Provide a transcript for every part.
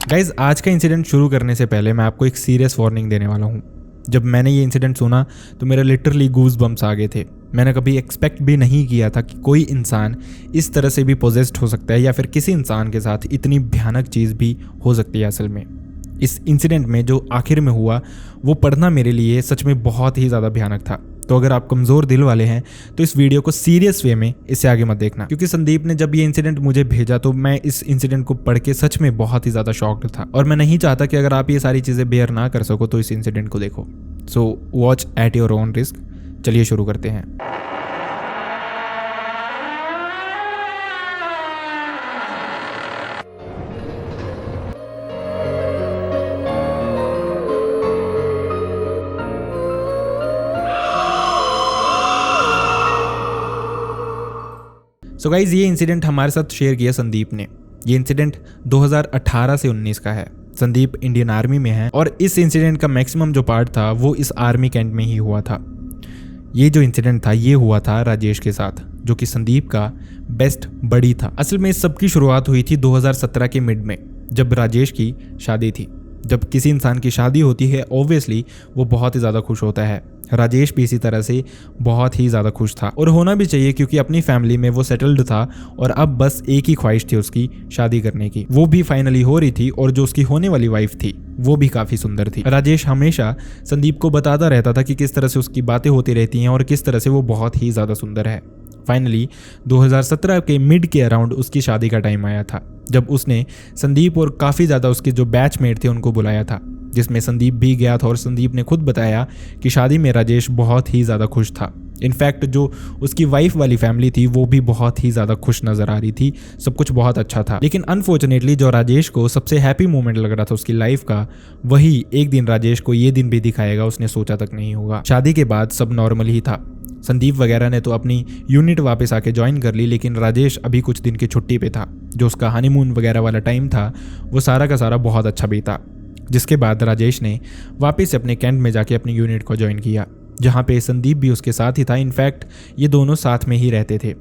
Guys, आज का incident शुरू करने से पहले मैं आपको एक सीरियस वार्निंग देने वाला हूँ। जब मैंने ये इंसिडेंट सुना तो मेरा लिटरली गूज बम्स आ गए थे। मैंने कभी एक्सपेक्ट भी नहीं किया था कि कोई इंसान इस तरह से भी पोजेस्ड हो सकता है या फिर किसी इंसान के साथ इतनी भयानक चीज़ भी हो सकती है। असल में इस इंसिडेंट में जो आखिर में हुआ वो पढ़ना मेरे लिए सच में बहुत ही ज़्यादा भयानक था। तो अगर आप कमज़ोर दिल वाले हैं तो इस वीडियो को सीरियस वे में इससे आगे मत देखना, क्योंकि संदीप ने जब ये इंसिडेंट मुझे भेजा तो मैं इस इंसिडेंट को पढ़ के सच में बहुत ही ज़्यादा शॉक्ड था और मैं नहीं चाहता कि अगर आप ये सारी चीज़ें बेयर ना कर सको तो इस इंसिडेंट को देखो। So watch at your own risk. चलिए शुरू करते हैं। सो गाइज, ये इंसिडेंट हमारे साथ शेयर किया संदीप ने। ये इंसिडेंट 2018 से 19 का है। संदीप इंडियन आर्मी में है और इस इंसिडेंट का मैक्सिमम जो पार्ट था वो इस आर्मी कैंट में ही हुआ था। ये जो इंसिडेंट था ये हुआ था राजेश के साथ, जो कि संदीप का बेस्ट बडी था। असल में इस सब की शुरुआत हुई थी 2017 के मिड में, जब राजेश की शादी थी। जब किसी इंसान की शादी होती है ऑब्वियसली वो बहुत ही ज़्यादा खुश होता है। राजेश भी इसी तरह से बहुत ही ज़्यादा खुश था और होना भी चाहिए, क्योंकि अपनी फैमिली में वो सेटल्ड था और अब बस एक ही ख्वाहिश थी उसकी शादी करने की। वो भी फाइनली हो रही थी और जो उसकी होने वाली वाइफ थी वो भी काफ़ी सुंदर थी। राजेश हमेशा संदीप को बताता रहता था कि किस तरह से उसकी बातें होती रहती हैं और किस तरह से वो बहुत ही ज़्यादा सुंदर है। फाइनली 2017 के मिड के अराउंड उसकी शादी का टाइम आया था, जब उसने संदीप और काफ़ी ज़्यादा उसके जो बैचमेट थे उनको बुलाया था, जिसमें संदीप भी गया था। और संदीप ने खुद बताया कि शादी में राजेश बहुत ही ज़्यादा खुश था। इनफैक्ट जो उसकी वाइफ वाली फैमिली थी वो भी बहुत ही ज़्यादा खुश नज़र आ रही थी। सब कुछ बहुत अच्छा था। लेकिन अनफॉर्चुनेटली जो राजेश को सबसे हैप्पी मोमेंट लग रहा था उसकी लाइफ का, वही एक दिन राजेश को ये दिन भी दिखाएगा उसने सोचा तक नहीं होगा। शादी के बाद सब नॉर्मल ही था। संदीप वगैरह ने तो अपनी यूनिट वापस आके ज्वाइन कर ली, लेकिन राजेश अभी कुछ दिन की छुट्टी पे था। जो उसका हनीमून वगैरह वाला टाइम था वो सारा का सारा बहुत अच्छा बीता। जिसके बाद राजेश ने वापस अपने कैंट में जाके अपनी यूनिट को ज्वाइन किया, जहाँ पे संदीप भी उसके साथ ही था। इनफैक्ट ये दोनों साथ में ही रहते थे।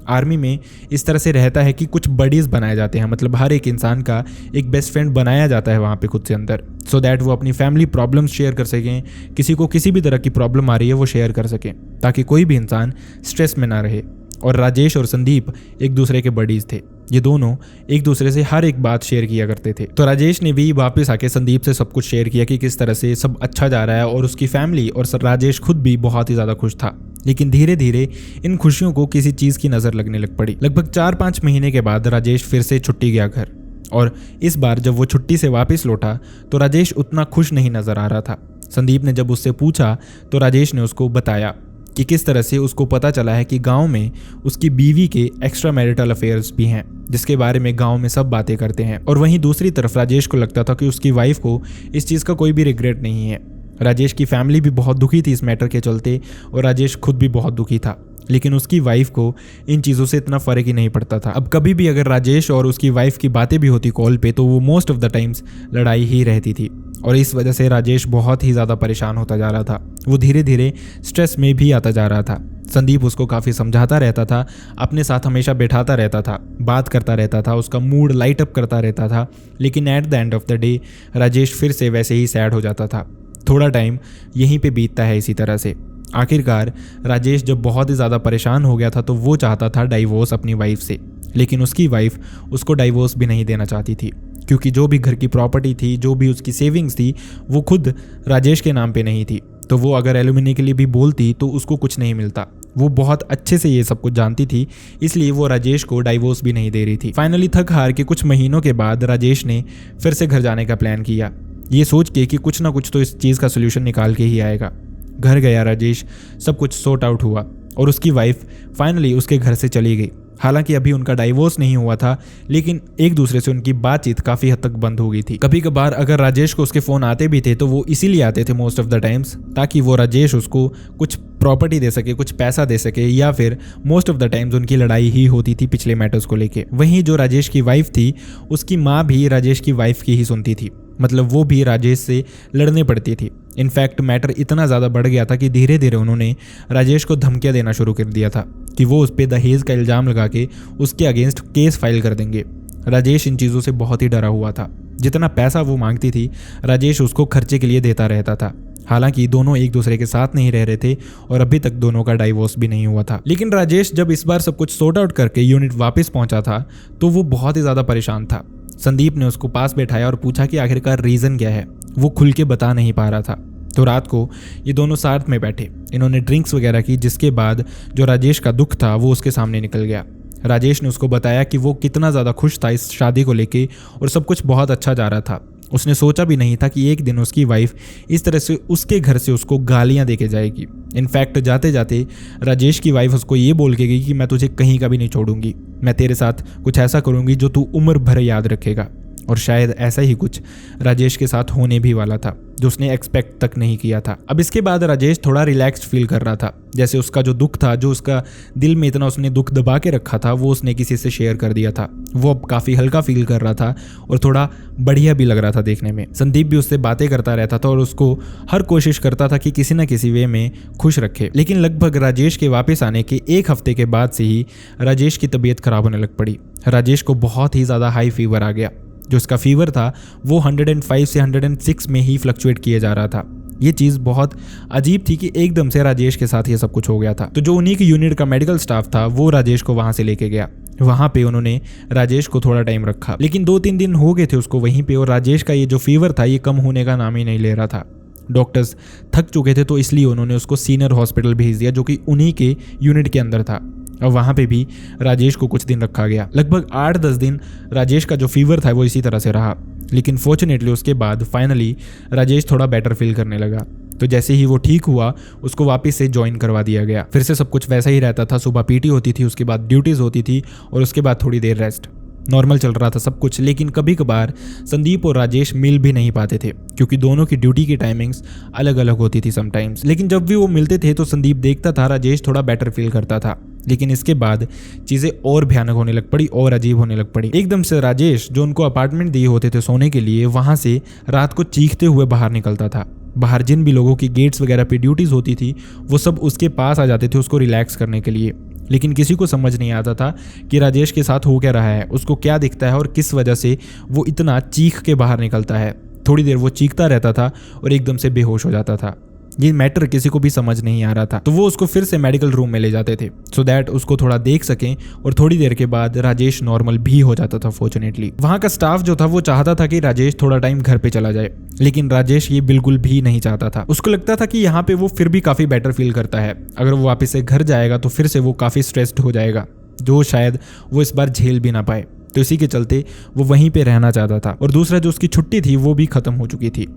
आर्मी में इस तरह से रहता है कि कुछ बडीज़ बनाए जाते हैं, मतलब हर एक इंसान का एक बेस्ट फ्रेंड बनाया जाता है वहाँ पे खुद से अंदर, सो दैट वो अपनी फैमिली प्रॉब्लम्स शेयर कर सकें। किसी को किसी भी तरह की प्रॉब्लम आ रही है वो शेयर कर सकें, ताकि कोई भी इंसान स्ट्रेस में ना रहे। और राजेश और संदीप एक दूसरे के बडीज़ थे। ये दोनों एक दूसरे से हर एक बात शेयर किया करते थे। तो राजेश ने भी वापस आके संदीप से सब कुछ शेयर किया कि किस तरह से सब अच्छा जा रहा है और उसकी फैमिली और राजेश खुद भी बहुत ही ज़्यादा खुश था। लेकिन धीरे धीरे इन खुशियों को किसी चीज़ की नज़र लगने लग पड़ी। लगभग 4-5 महीने के बाद राजेश फिर से छुट्टी गया घर, और इस बार जब वो छुट्टी से वापस लौटा तो राजेश उतना खुश नहीं नज़र आ रहा था। संदीप ने जब उससे पूछा तो राजेश ने उसको बताया कि किस तरह से उसको पता चला है कि गांव में उसकी बीवी के एक्स्ट्रा मैरिटल अफेयर्स भी हैं, जिसके बारे में गांव में सब बातें करते हैं। और वहीं दूसरी तरफ राजेश को लगता था कि उसकी वाइफ को इस चीज़ का कोई भी रिग्रेट नहीं है। राजेश की फैमिली भी बहुत दुखी थी इस मैटर के चलते और राजेश खुद भी बहुत दुखी था, लेकिन उसकी वाइफ को इन चीज़ों से इतना फ़र्क ही नहीं पड़ता था। अब कभी भी अगर राजेश और उसकी वाइफ की बातें भी होती कॉल पे तो वो मोस्ट ऑफ द टाइम्स लड़ाई ही रहती थी, और इस वजह से राजेश बहुत ही ज़्यादा परेशान होता जा रहा था। वो धीरे धीरे स्ट्रेस में भी आता जा रहा था। संदीप उसको काफ़ी समझाता रहता था, अपने साथ हमेशा बैठाता रहता था, बात करता रहता था, उसका मूड लाइट अप करता रहता था। लेकिन at the end of the day Rajesh फिर से वैसे ही सैड हो जाता था। थोड़ा टाइम यहीं पे बीतता है इसी तरह से। आखिरकार राजेश जब बहुत ही ज़्यादा परेशान हो गया था तो वो चाहता था डाइवोर्स अपनी वाइफ से, लेकिन उसकी वाइफ उसको डाइवोर्स भी नहीं देना चाहती थी, क्योंकि जो भी घर की प्रॉपर्टी थी, जो भी उसकी सेविंग्स थी, वो खुद राजेश के नाम पे नहीं थी। तो वो अगर एलुमिनी के लिए भी बोलती तो उसको कुछ नहीं मिलता। वो बहुत अच्छे से ये सब कुछ जानती थी, इसलिए वो राजेश को डाइवोर्स भी नहीं दे रही थी। फाइनली थक हार के कुछ महीनों के बाद राजेश ने फिर से घर जाने का प्लान किया, ये सोच के कि कुछ ना कुछ तो इस चीज़ का सोल्यूशन निकाल के ही आएगा। घर गया राजेश, सब कुछ सॉर्ट आउट हुआ और उसकी वाइफ फाइनली उसके घर से चली गई। हालांकि अभी उनका डाइवोर्स नहीं हुआ था, लेकिन एक दूसरे से उनकी बातचीत काफ़ी हद तक बंद हो गई थी। कभी कभार अगर राजेश को उसके फ़ोन आते भी थे तो वो इसीलिए आते थे मोस्ट ऑफ द टाइम्स, ताकि वो राजेश उसको कुछ प्रॉपर्टी दे सके, कुछ पैसा दे सके, या फिर मोस्ट ऑफ द टाइम्स उनकी लड़ाई ही होती थी पिछले मैटर्स को लेके। वहीं जो राजेश की वाइफ थी उसकी माँ भी राजेश की वाइफ की ही सुनती थी, मतलब वो भी राजेश से लड़ने पड़ती थी। इनफैक्ट मैटर इतना ज़्यादा बढ़ गया था कि धीरे धीरे उन्होंने राजेश को धमकियाँ देना शुरू कर दिया था कि वो उस पर दहेज का इल्ज़ाम लगा के उसके अगेंस्ट केस फाइल कर देंगे। राजेश इन चीज़ों से बहुत ही डरा हुआ था। जितना पैसा वो मांगती थी राजेश उसको खर्चे के लिए देता रहता था। हालांकि दोनों एक दूसरे के साथ नहीं रह रहे थे और अभी तक दोनों का डाइवोर्स भी नहीं हुआ था। लेकिन राजेश जब इस बार सब कुछ सॉर्ट आउट करके यूनिट वापस पहुंचा था तो वो बहुत ही ज़्यादा परेशान था। संदीप ने उसको पास बैठाया और पूछा कि आखिरकार रीज़न क्या है। वो खुल के बता नहीं पा रहा था। तो रात को ये दोनों साथ में बैठे, इन्होंने ड्रिंक्स वगैरह की, जिसके बाद जो राजेश का दुख था वो उसके सामने निकल गया। राजेश ने उसको बताया कि वो कितना ज़्यादा खुश था इस शादी को लेके और सब कुछ बहुत अच्छा जा रहा था। उसने सोचा भी नहीं था कि एक दिन उसकी वाइफ इस तरह से उसके घर से उसको गालियां देके जाएगी। इनफैक्ट जाते जाते राजेश की वाइफ उसको ये बोल के गई कि मैं तुझे कहीं का भी नहीं छोड़ूंगी, मैं तेरे साथ कुछ ऐसा करूंगी जो तू उम्र भर याद रखेगा। और शायद ऐसा ही कुछ राजेश के साथ होने भी वाला था, जो उसने एक्सपेक्ट तक नहीं किया था। अब इसके बाद राजेश थोड़ा रिलैक्स्ड फील कर रहा था, जैसे उसका जो दुख था, जो उसका दिल में इतना उसने दुख दबा के रखा था, वो उसने किसी से शेयर कर दिया था। वो अब काफ़ी हल्का फील कर रहा था और थोड़ा बढ़िया भी लग रहा था देखने में। संदीप भी उससे बातें करता रहता था और उसको हर कोशिश करता था कि किसी न किसी वे में खुश रखे। लेकिन लगभग राजेश के वापस आने के एक हफ्ते के बाद से ही राजेश की तबीयत खराब होने लग पड़ी। राजेश को बहुत ही ज़्यादा हाई फीवर आ गया। जो उसका फीवर था वो 105 से 106 में ही फ्लक्चुएट किए जा रहा था। ये चीज़ बहुत अजीब थी कि एकदम से राजेश के साथ ये सब कुछ हो गया था। तो जो उन्हीं की यूनिट का मेडिकल स्टाफ था वो राजेश को वहाँ से लेके गया। वहाँ पे उन्होंने राजेश को थोड़ा टाइम रखा, लेकिन 2-3 दिन हो गए थे उसको वहीं पे और राजेश का ये जो फीवर था ये कम होने का नाम ही नहीं ले रहा था। डॉक्टर्स थक चुके थे तो इसलिए उन्होंने उसको सीनियर हॉस्पिटल भेज दिया, जो कि उन्हीं के यूनिट के अंदर था। और वहाँ पे भी राजेश को कुछ दिन रखा गया। लगभग 8-10 दिन राजेश का जो फीवर था वो इसी तरह से रहा। लेकिन फॉर्चुनेटली उसके बाद फाइनली राजेश थोड़ा बेटर फील करने लगा। तो जैसे ही वो ठीक हुआ उसको वापस से ज्वाइन करवा दिया गया। फिर से सब कुछ वैसा ही रहता था। सुबह पीटी होती थी, उसके बाद ड्यूटीज़ होती थी और उसके बाद थोड़ी देर रेस्ट। नॉर्मल चल रहा था सब कुछ। लेकिन कभी कभार संदीप और राजेश मिल भी नहीं पाते थे क्योंकि दोनों की ड्यूटी की टाइमिंग्स अलग अलग होती थी समटाइम्स। लेकिन जब भी वो मिलते थे तो संदीप देखता था राजेश थोड़ा बेटर फील करता था। लेकिन इसके बाद चीज़ें और भयानक होने लग पड़ी और अजीब होने लग पड़ी। एकदम से राजेश, जो उनको अपार्टमेंट दिए होते थे सोने के लिए, वहाँ से रात को चीखते हुए बाहर निकलता था। बाहर जिन भी लोगों की गेट्स वगैरह पे ड्यूटीज़ होती थी वो सब उसके पास आ जाते थे उसको रिलैक्स करने के लिए। लेकिन किसी को समझ नहीं आता था कि राजेश के साथ हो क्या रहा है, उसको क्या दिखता है और किस वजह से वो इतना चीख के बाहर निकलता है। थोड़ी देर वो चीखता रहता था और एकदम से बेहोश हो जाता था। ये मैटर किसी को भी समझ नहीं आ रहा था। तो वो उसको फिर से मेडिकल रूम में ले जाते थे सो दैट उसको थोड़ा देख सकें और थोड़ी देर के बाद राजेश नॉर्मल भी हो जाता था फॉर्चुनेटली। वहाँ का स्टाफ जो था वो चाहता था कि राजेश थोड़ा टाइम घर पे चला जाए, लेकिन राजेश ये बिल्कुल भी नहीं चाहता था। उसको लगता था कि यहाँ पे वो फिर भी काफ़ी बेटर फील करता है। अगर वो वापस से घर जाएगा तो फिर से वो काफ़ी स्ट्रेस्ड हो जाएगा, जो शायद वो इस बार झेल भी ना पाए। तो इसी के चलते वो वहीं पे रहना चाहता था। और दूसरा जो उसकी छुट्टी थी वो भी खत्म हो चुकी थी।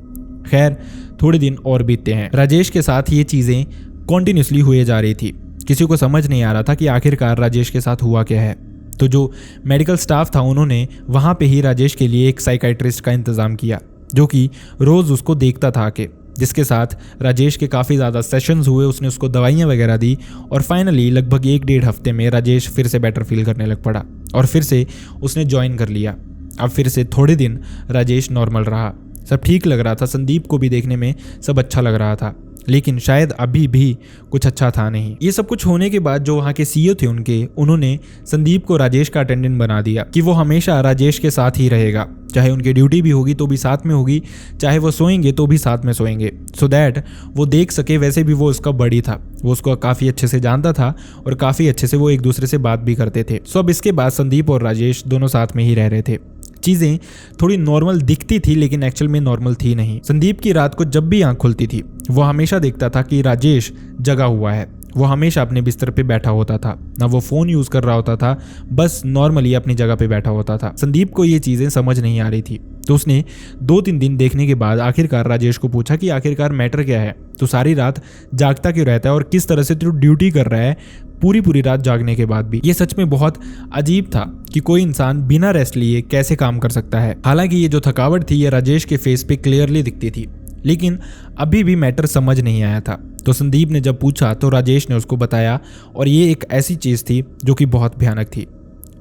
खैर थोड़े दिन और बीतते हैं। राजेश के साथ ये चीज़ें कॉन्टिन्यूसली हुए जा रही थी। किसी को समझ नहीं आ रहा था कि आखिरकार राजेश के साथ हुआ क्या है। तो जो मेडिकल स्टाफ था उन्होंने वहाँ पे ही राजेश के लिए एक साइकाइट्रिस्ट का इंतज़ाम किया, जो कि रोज़ उसको देखता था आके, जिसके साथ राजेश के काफ़ी ज़्यादा सेशंस हुए। उसने उसको दवाइयाँ वगैरह दी और फाइनली लगभग 1-1.5 हफ्ते में राजेश फिर से बेटर फील करने लग पड़ा और फिर से उसने ज्वाइन कर लिया। अब फिर से थोड़े दिन राजेश नॉर्मल रहा, सब ठीक लग रहा था। संदीप को भी देखने में सब अच्छा लग रहा था, लेकिन शायद अभी भी कुछ अच्छा था नहीं। ये सब कुछ होने के बाद जो वहाँ के सीईओ थे उन्होंने संदीप को राजेश का अटेंडेंट बना दिया कि वो हमेशा राजेश के साथ ही रहेगा, चाहे उनकी ड्यूटी भी होगी तो भी साथ में होगी, चाहे वो सोएंगे तो भी साथ में सोएंगे, सो दैट वो देख सके। वैसे भी वो उसका बड़ी था, वो उसको काफ़ी अच्छे से जानता था और काफ़ी अच्छे से वो एक दूसरे से बात भी करते थे। सो अब इसके बाद संदीप और राजेश दोनों साथ में ही रह रहे थे। चीज़ें थोड़ी नॉर्मल दिखती थी लेकिन एक्चुअल में नॉर्मल थी नहीं। संदीप की रात को जब भी आंख खुलती थी वो हमेशा देखता था कि राजेश जगा हुआ है। वो हमेशा अपने बिस्तर पे बैठा होता था, ना वो फ़ोन यूज़ कर रहा होता था, बस नॉर्मली अपनी जगह पे बैठा होता था। संदीप को ये चीज़ें समझ नहीं आ रही थी, तो उसने 2-3 दिन देखने के बाद आखिरकार राजेश को पूछा कि आखिरकार मैटर क्या है, तो सारी रात जागता क्यों रहता है और किस तरह से तू ड्यूटी कर रहा है पूरी रात जागने के बाद भी। ये सच में बहुत अजीब था कि कोई इंसान बिना रेस्ट लिए कैसे काम कर सकता है। हालांकि ये जो थकावट थी ये राजेश के फेस पे क्लियरली दिखती थी, लेकिन अभी भी मैटर समझ नहीं आया था। तो संदीप ने जब पूछा तो राजेश ने उसको बताया और ये एक ऐसी चीज़ थी जो कि बहुत भयानक थी।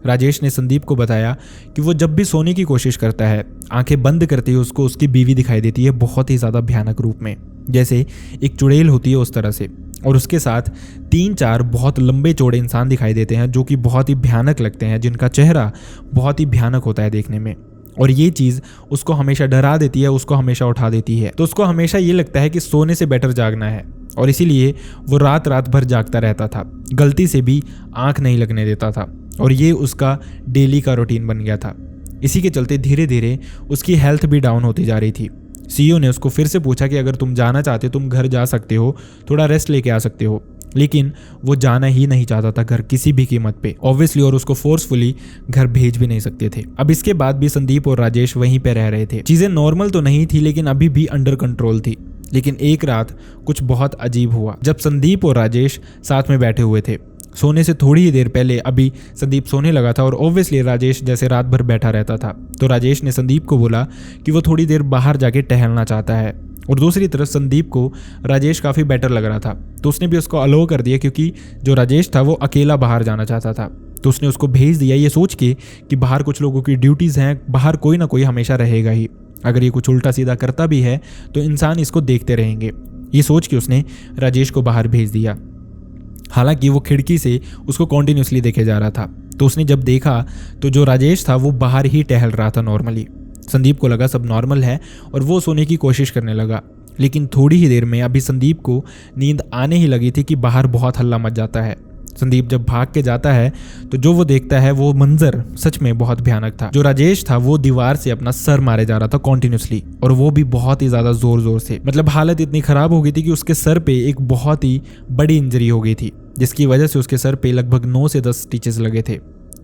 राजेश ने संदीप को बताया कि वो जब भी सोने की कोशिश करता है, आंखें बंद करते ही उसको उसकी बीवी दिखाई देती है बहुत ही ज़्यादा भयानक रूप में, जैसे एक चुड़ैल होती है उस तरह से। और उसके साथ 3-4 बहुत लंबे चौड़े इंसान दिखाई देते हैं जो कि बहुत ही भयानक लगते हैं, जिनका चेहरा बहुत ही भयानक होता है देखने में। और ये चीज़ उसको हमेशा डरा देती है, उसको हमेशा उठा देती है। तो उसको हमेशा ये लगता है कि सोने से बेटर जागना है, और इसीलिए वो रात रात भर जागता रहता था, गलती से भी आंख नहीं लगने देता था, और ये उसका डेली का रूटीन बन गया था। इसी के चलते धीरे धीरे उसकी हेल्थ भी डाउन होती जा रही थी। सीईओ ने उसको फिर से पूछा कि अगर तुम जाना चाहते हो तुम घर जा सकते हो, थोड़ा रेस्ट लेके आ सकते हो, लेकिन वो जाना ही नहीं चाहता था घर किसी भी कीमत पे, ऑब्वियसली, और उसको फोर्सफुली घर भेज भी नहीं सकते थे। अब इसके बाद भी संदीप और राजेश वहीं पे रह रहे थे। चीजें नॉर्मल तो नहीं थी, लेकिन अभी भी अंडर कंट्रोल थी। लेकिन एक रात कुछ बहुत अजीब हुआ। जब संदीप और राजेश साथ में बैठे हुए थे, सोने से थोड़ी ही देर पहले अभी संदीप सोने लगा था, और ऑब्वियसली राजेश जैसे रात भर बैठा रहता था, तो राजेश ने संदीप को बोला कि वो थोड़ी देर बाहर जाके टहलना चाहता है। और दूसरी तरफ संदीप को राजेश काफ़ी बेटर लग रहा था, तो उसने भी उसको अलो कर दिया, क्योंकि जो राजेश था वो अकेला बाहर जाना चाहता था। तो उसने उसको भेज दिया ये सोच के कि बाहर कुछ लोगों की ड्यूटीज़ हैं, बाहर कोई ना कोई हमेशा रहेगा ही, अगर ये कुछ उल्टा सीधा करता भी है तो इंसान इसको देखते रहेंगे। ये सोच के उसने राजेश को बाहर भेज दिया। हालांकि वो खिड़की से उसको कॉन्टिन्यूसली देखे जा रहा था, तो उसने जब देखा तो जो राजेश था वो बाहर ही टहल रहा था नॉर्मली। संदीप को लगा सब नॉर्मल है और वो सोने की कोशिश करने लगा, लेकिन थोड़ी ही देर में अभी संदीप को नींद आने ही लगी थी कि बाहर बहुत हल्ला मच जाता है। संदीप जब भाग के जाता है तो जो वो देखता है वो मंजर सच में बहुत भयानक था। जो राजेश था वो दीवार से अपना सर मारे जा रहा था कॉन्टिन्यूसली, और वो भी बहुत ही ज्यादा जोर जोर से। मतलब हालत इतनी खराब हो गई थी कि उसके सर पे एक बहुत ही बड़ी इंजरी हो गई थी, जिसकी वजह से उसके सर पे लगभग 9 से 10 स्टिचेस लगे थे।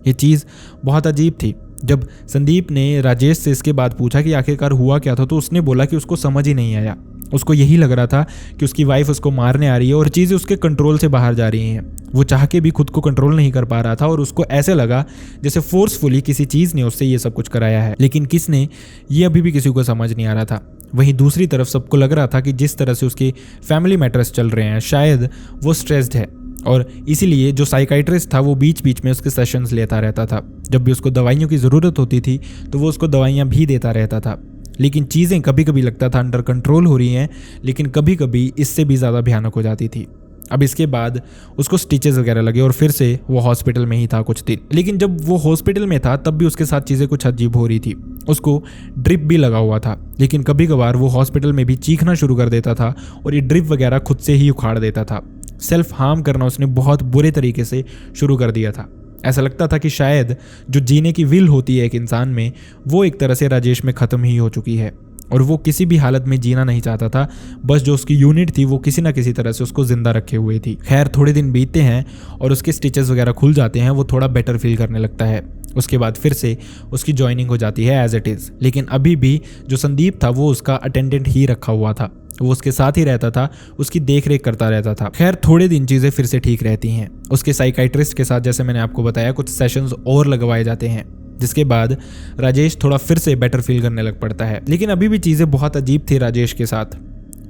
ये चीज़ बहुत अजीब थी। जब संदीप ने राजेश से इसके बाद पूछा कि आखिरकार हुआ क्या था, तो उसने बोला कि उसको समझ ही नहीं आया। उसको यही लग रहा था कि उसकी वाइफ उसको मारने आ रही है और चीज़ें उसके कंट्रोल से बाहर जा रही हैं। वो चाह के भी खुद को कंट्रोल नहीं कर पा रहा था, और उसको ऐसे लगा जैसे फोर्सफुली किसी चीज़ ने उससे ये सब कुछ कराया है। लेकिन किसने, ये अभी भी किसी को समझ नहीं आ रहा था। वहीं दूसरी तरफ सबको लग रहा था कि जिस तरह से उसके फैमिली मैटर्स चल रहे हैं, शायद वो स्ट्रेस्ड है, और इसीलिए जो साइकाइट्रिस्ट था वो बीच बीच में उसके सेशंस लेता रहता था। जब भी उसको दवाइयों की ज़रूरत होती थी तो वो उसको दवाइयाँ भी देता रहता था। लेकिन चीज़ें कभी कभी लगता था अंडर कंट्रोल हो रही हैं, लेकिन कभी कभी इससे भी ज़्यादा भयानक हो जाती थी। अब इसके बाद उसको स्टिचेस वगैरह लगे और फिर से वो हॉस्पिटल में ही था कुछ दिन। लेकिन जब वो हॉस्पिटल में था तब भी उसके साथ चीज़ें कुछ अजीब हो रही थी। उसको ड्रिप भी लगा हुआ था, लेकिन कभी कभार वो हॉस्पिटल में भी चीखना शुरू कर देता था और ये ड्रिप वगैरह खुद से ही उखाड़ देता था। सेल्फ हार्म करना उसने बहुत बुरे तरीके से शुरू कर दिया था। ऐसा लगता था कि शायद जो जीने की विल होती है एक इंसान में, वो एक तरह से राजेश में ख़त्म ही हो चुकी है, और वो किसी भी हालत में जीना नहीं चाहता था। बस जो उसकी यूनिट थी वो किसी ना किसी तरह से उसको जिंदा रखे हुए थी। खैर थोड़े दिन बीतते हैं और उसके स्टिचेस वगैरह खुल जाते हैं, वो थोड़ा बेटर फील करने लगता है। उसके बाद फिर से उसकी ज्वाइनिंग हो जाती है एज इट इज़। लेकिन अभी भी जो संदीप था वो उसका अटेंडेंट ही रखा हुआ था, वो उसके साथ ही रहता था, उसकी देख रेख करता रहता था। खैर थोड़े दिन चीज़ें फिर से ठीक रहती हैं। उसके साइकाइट्रिस्ट के साथ, जैसे मैंने आपको बताया, कुछ सेशंस और लगवाए जाते हैं, जिसके बाद राजेश थोड़ा फिर से बेटर फील करने लग पड़ता है। लेकिन अभी भी चीज़ें बहुत अजीब थी राजेश के साथ।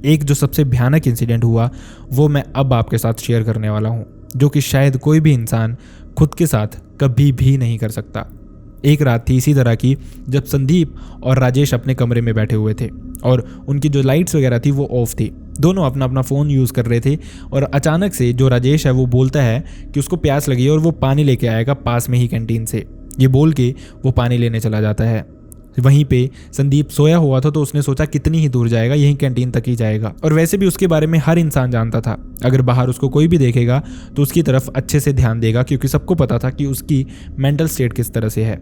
एक जो सबसे भयानक इंसिडेंट हुआ वो मैं अब आपके साथ शेयर करने वाला हूँ, जो कि शायद कोई भी इंसान खुद के साथ कभी भी नहीं कर सकता। एक रात थी इसी तरह की जब संदीप और राजेश अपने कमरे में बैठे हुए थे और उनकी जो लाइट्स वगैरह थी वो ऑफ थी। दोनों अपना अपना फ़ोन यूज़ कर रहे थे और अचानक से जो राजेश है वो बोलता है कि उसको प्यास लगी है और वो पानी लेके आएगा पास में ही कैंटीन से। ये बोल के वो पानी लेने चला जाता है। वहीं पे संदीप सोया हुआ था तो उसने सोचा कितनी ही दूर जाएगा, यहीं कैंटीन तक ही जाएगा। और वैसे भी उसके बारे में हर इंसान जानता था, अगर बाहर उसको कोई भी देखेगा तो उसकी तरफ अच्छे से ध्यान देगा, क्योंकि सबको पता था कि उसकी मेंटल स्टेट किस तरह से है।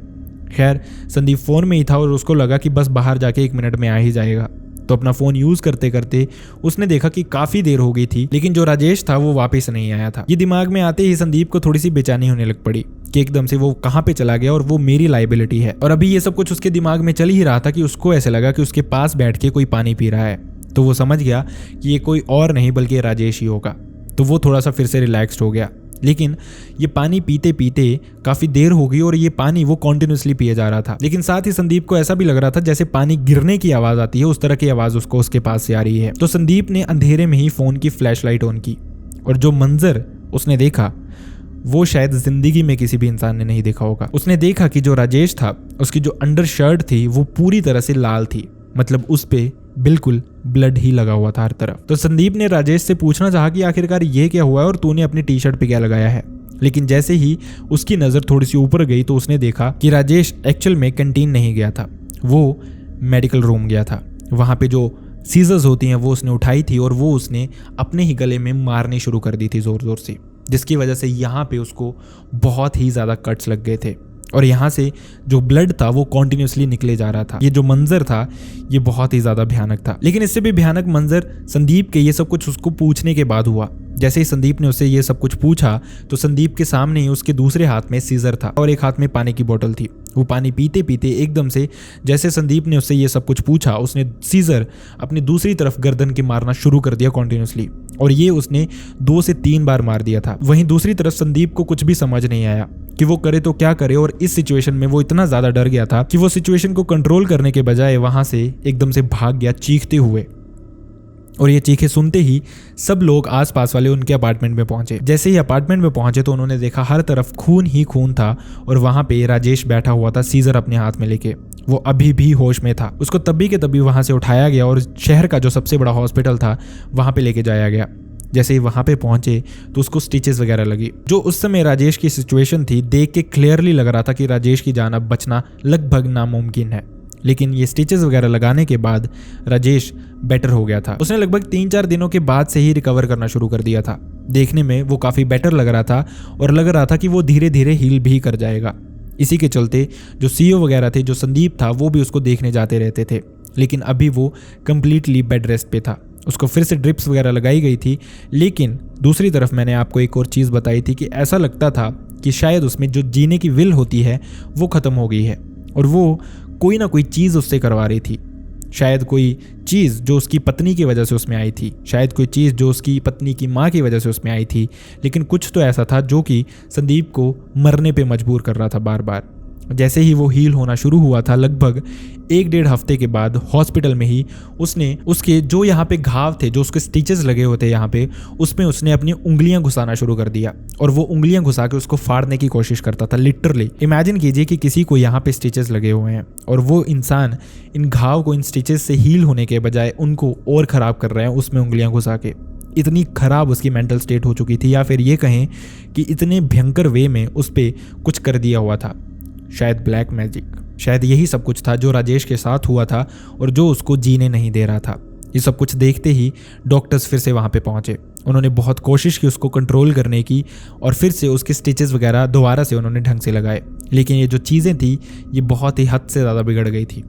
खैर संदीप फ़ोन में ही था और उसको लगा कि बस बाहर जाके 1 मिनट में आ ही जाएगा। तो अपना फ़ोन यूज़ करते करते उसने देखा कि काफ़ी देर हो गई थी, लेकिन जो राजेश था वो वापस नहीं आया था। ये दिमाग में आते ही संदीप को थोड़ी सी बेचैनी होने लग पड़ी कि एकदम से वो कहाँ पे चला गया और वो मेरी लाइबिलिटी है। और अभी ये सब कुछ उसके दिमाग में चल ही रहा था कि उसको ऐसे लगा कि उसके पास बैठ के कोई पानी पी रहा है, तो वो समझ गया कि ये कोई और नहीं बल्कि राजेश ही होगा। तो वो थोड़ा सा फिर से रिलैक्स्ड हो गया। लेकिन ये पानी पीते पीते काफ़ी देर हो गई और ये पानी वो कॉन्टिन्यूसली पिए जा रहा था। लेकिन साथ ही संदीप को ऐसा भी लग रहा था जैसे पानी गिरने की आवाज़ आती है, उस तरह की आवाज़ उसको उसके पास से आ रही है। तो संदीप ने अंधेरे में ही फ़ोन की फ्लैशलाइट ऑन की और जो मंजर उसने देखा वो शायद ज़िंदगी में किसी भी इंसान ने नहीं देखा होगा। उसने देखा कि जो राजेश था उसकी जो अंडर शर्ट थी वो पूरी तरह से लाल थी, मतलब उस पे बिल्कुल ब्लड ही लगा हुआ था हर तरफ। तो संदीप ने राजेश से पूछना चाहा कि आखिरकार ये क्या हुआ है और तूने अपनी टी शर्ट पे क्या लगाया है। लेकिन जैसे ही उसकी नज़र थोड़ी सी ऊपर गई तो उसने देखा कि राजेश एक्चुअल में कैंटीन नहीं गया था, वो मेडिकल रूम गया था। वहाँ पे जो सीजर्स होती हैं वो उसने उठाई थी और वो उसने अपने ही गले में मारनी शुरू कर दी थी ज़ोर ज़ोर से, जिसकी वजह से यहाँ पे उसको बहुत ही ज़्यादा कट्स लग गए थे और यहाँ से जो ब्लड था वो कॉन्टिन्यूसली निकले जा रहा था। ये जो मंजर था ये बहुत ही ज़्यादा भयानक था। लेकिन इससे भी भयानक मंजर संदीप के ये सब कुछ उसको पूछने के बाद हुआ। जैसे ही संदीप ने उससे ये सब कुछ पूछा तो संदीप के सामने ही उसके दूसरे हाथ में सीजर था और एक हाथ में पानी की बोतल थी। वो पानी पीते पीते एकदम से जैसे संदीप ने उससे ये सब कुछ पूछा, उसने सीजर अपनी दूसरी तरफ गर्दन के मारना शुरू कर दिया कॉन्टिन्यूसली, और ये उसने 2 से 3 बार मार दिया था। वहीं दूसरी तरफ संदीप को कुछ भी समझ नहीं आया कि वो करे तो क्या करे, और इस सिचुएशन में वो इतना ज्यादा डर गया था कि वो सिचुएशन को कंट्रोल करने के बजाय वहां से एकदम से भाग गया चीखते हुए। और ये चीखे सुनते ही सब लोग आसपास वाले उनके अपार्टमेंट में पहुंचे। जैसे ही अपार्टमेंट में पहुंचे तो उन्होंने देखा हर तरफ खून ही खून था और वहां पे राजेश बैठा हुआ था सीजर अपने हाथ में लेके। वो अभी भी होश में था। उसको तभी के तभी वहां से उठाया गया और शहर का जो सबसे बड़ा हॉस्पिटल था वहां पे लेके जाया गया। जैसे ही वहां पे पहुंचे तो उसको स्टिचेस वगैरह लगी। जो उस समय राजेश की सिचुएशन थी देख के क्लियरली लग रहा था कि राजेश की जान अब बचना लगभग नामुमकिन है। लेकिन ये स्टिचेस वगैरह लगाने के बाद राजेश बेटर हो गया था। उसने लगभग 3-4 दिनों के बाद से ही रिकवर करना शुरू कर दिया था। देखने में वो काफ़ी बेटर लग रहा था और लग रहा था कि वो धीरे धीरे हील भी कर जाएगा। इसी के चलते जो सीईओ वगैरह थे, जो संदीप था, वो भी उसको देखने जाते रहते थे। लेकिन अभी वो कम्प्लीटली बेड रेस्ट पे था। उसको फिर से ड्रिप्स वगैरह लगाई गई थी। लेकिन दूसरी तरफ मैंने आपको एक और चीज़ बताई थी कि ऐसा लगता था कि शायद उसमें जो जीने की विल होती है वो ख़त्म हो गई है और वो कोई ना कोई चीज़ उससे करवा रही थी। शायद कोई चीज़ जो उसकी पत्नी की वजह से उसमें आई थी, शायद कोई चीज़ जो उसकी पत्नी की माँ की वजह से उसमें आई थी, लेकिन कुछ तो ऐसा था जो कि संदीप को मरने पे मजबूर कर रहा था बार बार। जैसे ही वो हील होना शुरू हुआ था, लगभग 1-1.5 हफ्ते के बाद हॉस्पिटल में ही उसने उसके जो यहाँ पे घाव थे, जो उसके स्टिचेस लगे हुए थे यहाँ पे, उसमें उसने अपनी उंगलियां घुसाना शुरू कर दिया और वो उंगलियां घुसा के उसको फाड़ने की कोशिश करता था। लिटरली इमेजिन कीजिए कि किसी को यहाँ पे स्टिचेस लगे हुए हैं और वो इंसान इन घाव को, इन स्टिचेस से हील होने के बजाय उनको और ख़राब कर रहे हैं उसमें उंगलियाँ घुसा के। इतनी ख़राब उसकी मेंटल स्टेट हो चुकी थी, या फिर ये कहें कि इतने भयंकर वे में उस पर कुछ कर दिया हुआ था। शायद ब्लैक मैजिक, शायद यही सब कुछ था जो राजेश के साथ हुआ था और जो उसको जीने नहीं दे रहा था। ये सब कुछ देखते ही डॉक्टर्स फिर से वहाँ पे पहुँचे। उन्होंने बहुत कोशिश की उसको कंट्रोल करने की और फिर से उसके स्टिचेस वगैरह दोबारा से उन्होंने ढंग से लगाए। लेकिन ये जो चीज़ें थी ये बहुत ही हद से ज़्यादा बिगड़ गई थी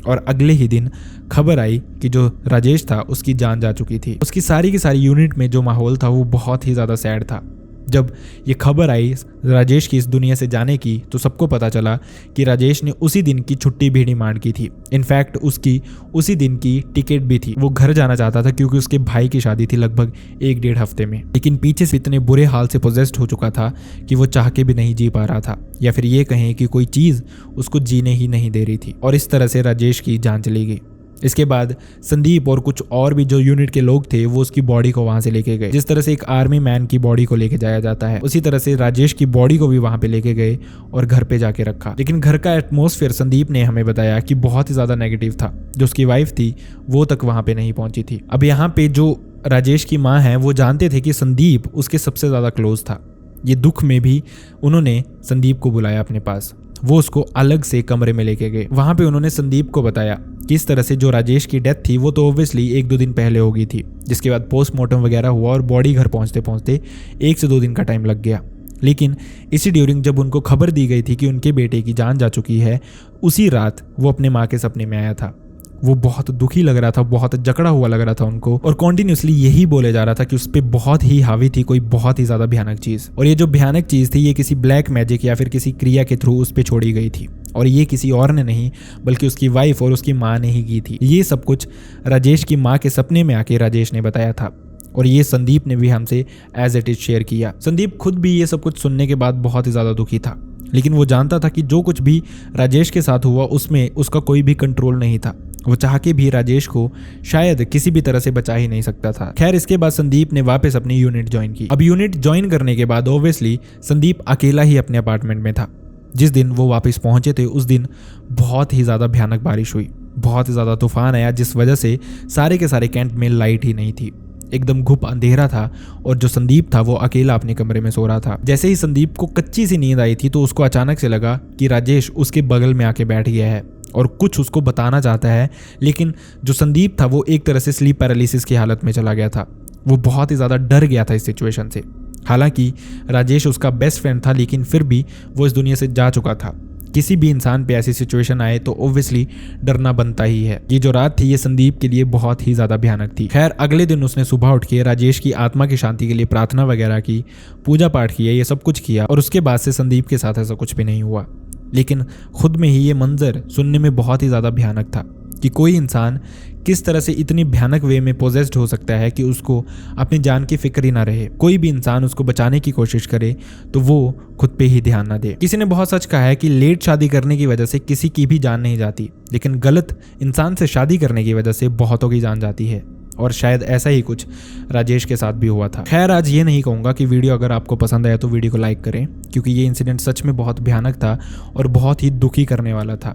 और अगले ही दिन खबर आई कि जो राजेश था उसकी जान जा चुकी थी। उसकी सारी की सारी यूनिट में जो माहौल था वो बहुत ही ज़्यादा सैड था। जब ये खबर आई राजेश की इस दुनिया से जाने की तो सबको पता चला कि राजेश ने उसी दिन की छुट्टी भी डिमांड की थी। इनफैक्ट उसकी उसी दिन की टिकट भी थी। वो घर जाना चाहता था क्योंकि उसके भाई की शादी थी लगभग 1-1.5 हफ्ते में। लेकिन पीछे से इतने बुरे हाल से पोजेस्ड हो चुका था कि वो चाह के भी नहीं जी पा रहा था, या फिर ये कहें कि कोई चीज़ उसको जीने ही नहीं दे रही थी। और इस तरह से राजेश की जान चली गई। इसके बाद संदीप और कुछ और भी जो यूनिट के लोग थे वो उसकी बॉडी को वहां से लेके गए। जिस तरह से एक आर्मी मैन की बॉडी को लेके जाया जाता है, उसी तरह से राजेश की बॉडी को भी वहां पे लेके गए और घर पे जाके रखा। लेकिन घर का एटमॉस्फेयर संदीप ने हमें बताया कि बहुत ही ज्यादा नेगेटिव था। जो उसकी वाइफ थी वो तक वहां पे नहीं पहुंची थी। अब यहाँ पे जो राजेश की माँ है वो जानते थे कि संदीप उसके सबसे ज्यादा क्लोज था। ये दुख में भी उन्होंने संदीप को बुलाया अपने पास। वो उसको अलग से कमरे में लेके गए। वहां पे उन्होंने संदीप को बताया कि इस तरह से जो राजेश की डेथ थी वो तो ऑब्वियसली 1-2 दिन पहले हो गई थी, जिसके बाद पोस्टमार्टम वगैरह हुआ और बॉडी घर पहुंचते पहुंचते 1 से 2 दिन का टाइम लग गया। लेकिन इसी ड्यूरिंग जब उनको खबर दी गई थी कि उनके बेटे की जान जा चुकी है, उसी रात वो अपने माँ के सपने में आया था। वो बहुत दुखी लग रहा था, बहुत जकड़ा हुआ लग रहा था उनको, और कॉन्टिन्यूसली यही बोले जा रहा था कि उस पर बहुत ही हावी थी कोई बहुत ही ज्यादा भयानक चीज। और ये जो भयानक चीज थी ये किसी ब्लैक मैजिक या फिर किसी क्रिया के थ्रू उस पर छोड़ी गई थी, और ये किसी और ने नहीं बल्कि उसकी वाइफ और उसकी माँ ने ही की थी। ये सब कुछ राजेश की माँ के सपने में आके राजेश ने बताया था और ये संदीप ने भी हमसे एज इट इज शेयर किया। संदीप खुद भी ये सब कुछ सुनने के बाद बहुत ही ज्यादा दुखी था, लेकिन वो जानता था कि जो कुछ भी राजेश के साथ हुआ उसमें उसका कोई भी कंट्रोल नहीं था। वो चाह के भी राजेश को शायद किसी भी तरह से बचा ही नहीं सकता था। खैर, इसके बाद संदीप ने वापस अपनी यूनिट ज्वाइन की। अब यूनिट ज्वाइन करने के बाद ऑब्वियसली संदीप अकेला ही अपने अपार्टमेंट में था। जिस दिन वो वापस पहुंचे थे उस दिन बहुत ही ज़्यादा भयानक बारिश हुई, बहुत ही ज़्यादा तूफान आया, जिस वजह से सारे के सारे कैंट में लाइट ही नहीं थी। एकदम घुप अंधेरा था और जो संदीप था वो अकेला अपने कमरे में सो रहा था। जैसे ही संदीप को कच्ची सी नींद आई थी तो उसको अचानक से लगा कि राजेश उसके बगल में आके बैठ गया है और कुछ उसको बताना चाहता है, लेकिन जो संदीप था वो एक तरह से स्लीप पैरालिसिस की हालत में चला गया था। वो बहुत ही ज़्यादा डर गया था इस सिचुएशन से। हालांकि राजेश उसका बेस्ट फ्रेंड था, लेकिन फिर भी वो इस दुनिया से जा चुका था। किसी भी इंसान पे ऐसी सिचुएशन आए तो ऑब्वियसली डरना बनता ही है। ये जो रात थी ये संदीप के लिए बहुत ही ज़्यादा भयानक थी। खैर अगले दिन उसने सुबह उठ के राजेश की आत्मा की शांति के लिए प्रार्थना वगैरह की, पूजा पाठ किया, ये सब कुछ किया और उसके बाद से संदीप के साथ ऐसा कुछ भी नहीं हुआ। लेकिन खुद में ही ये मंजर सुनने में बहुत ही ज़्यादा भयानक था कि कोई इंसान किस तरह से इतनी भयानक वे में पोजेस्ड हो सकता है कि उसको अपनी जान की फिक्र ही ना रहे। कोई भी इंसान उसको बचाने की कोशिश करे तो वो खुद पे ही ध्यान ना दे। किसी ने बहुत सच कहा है कि लेट शादी करने की वजह से किसी की भी जान नहीं जाती, लेकिन गलत इंसान से शादी करने की वजह से बहुतों की जान जाती है। और शायद ऐसा ही कुछ राजेश के साथ भी हुआ था। खैर आज ये नहीं कहूँगा कि वीडियो अगर आपको पसंद आया तो वीडियो को लाइक करें, क्योंकि ये इंसिडेंट सच में बहुत भयानक था और बहुत ही दुखी करने वाला था।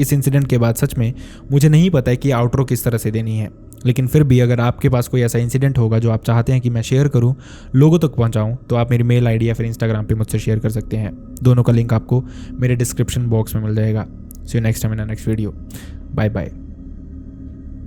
इस इंसिडेंट के बाद सच में मुझे नहीं पता है कि आउटरो किस तरह से देनी है, लेकिन फिर भी अगर आपके पास कोई ऐसा इंसिडेंट होगा जो आप चाहते हैं कि मैं शेयर करूं, लोगों तक पहुंचाऊं, तो आप मेरी मेल आईडी या फिर इंस्टाग्राम पे मुझसे शेयर कर सकते हैं। दोनों का लिंक आपको मेरे डिस्क्रिप्शन बॉक्स में मिल जाएगा। See you next time in next video. Bye bye.